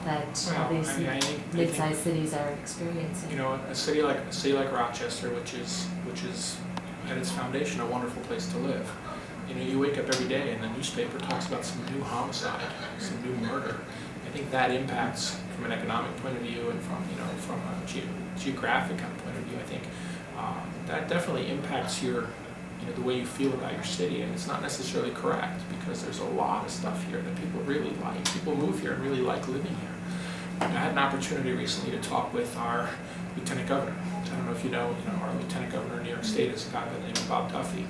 that Well, all these I think mid-sized cities are experiencing. you know, a city like Rochester, which is at its foundation a wonderful place to live. You know, you wake up every day and the newspaper talks about some new homicide, some new murder. I think that impacts from an economic point of view and from a geographic kind of point of view. I think that definitely impacts the way you feel about your city, and it's not necessarily correct because there's a lot of stuff here that people really like. People move here and really like living here. I had an opportunity recently to talk with our Lieutenant Governor. I don't know if you know our Lieutenant Governor in New York State is a guy by the name of Bob Duffy,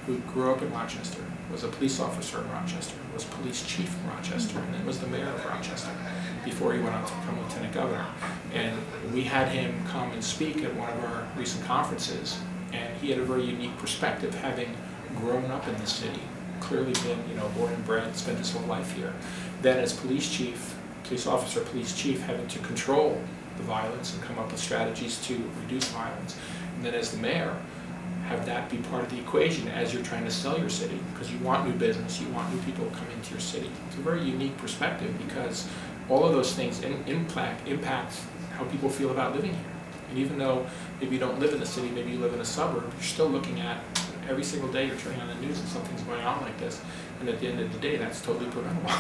who grew up in Rochester, was a police officer in Rochester, was police chief in Rochester, and then was the mayor of Rochester before he went on to become Lieutenant Governor. And we had him come and speak at one of our recent conferences, and he had a very unique perspective, having grown up in the city, clearly been born and bred, spent his whole life here. Then as police officer, police chief, having to control the violence and come up with strategies to reduce violence. And then as the mayor, have that be part of the equation as you're trying to sell your city, because you want new business, you want new people to come into your city. It's a very unique perspective because all of those things impact how people feel about living here. And even though maybe you don't live in the city, maybe you live in a suburb, you're still looking at every single day you're turning on the news and something's going on like this. And at the end of the day, that's totally preventable.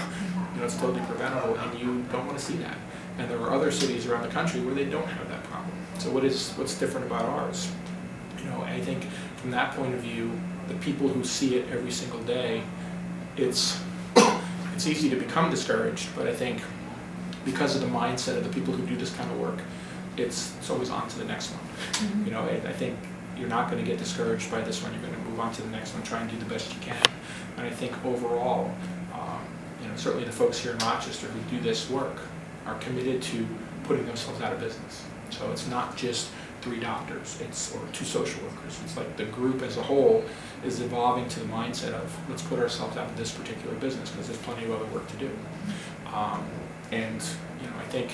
It's totally preventable, and you don't want to see that. And there are other cities around the country where they don't have that problem. So what's different about ours? I think from that point of view, the people who see it every single day, it's easy to become discouraged. But I think because of the mindset of the people who do this kind of work, it's always on to the next one. Mm-hmm. I think you're not going to get discouraged by this one. You're going to move on to the next one, try and do the best you can. And I think overall, certainly the folks here in Rochester who do this work are committed to putting themselves out of business. So it's not just 3 doctors, or 2 social workers. It's like the group as a whole is evolving to the mindset of let's put ourselves out of this particular business because there's plenty of other work to do. And I think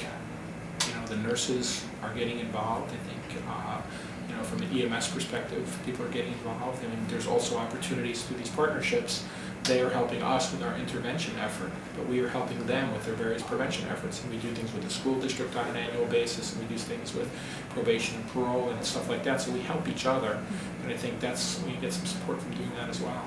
the nurses are getting involved. I think from the EMS perspective, people are getting involved. I mean, there's also opportunities through these partnerships. They are helping us with our intervention effort, but we are helping them with their various prevention efforts. And we do things with the school district on an annual basis, and we do things with probation and parole and stuff like that. So we help each other, and I think we get some support from doing that as well.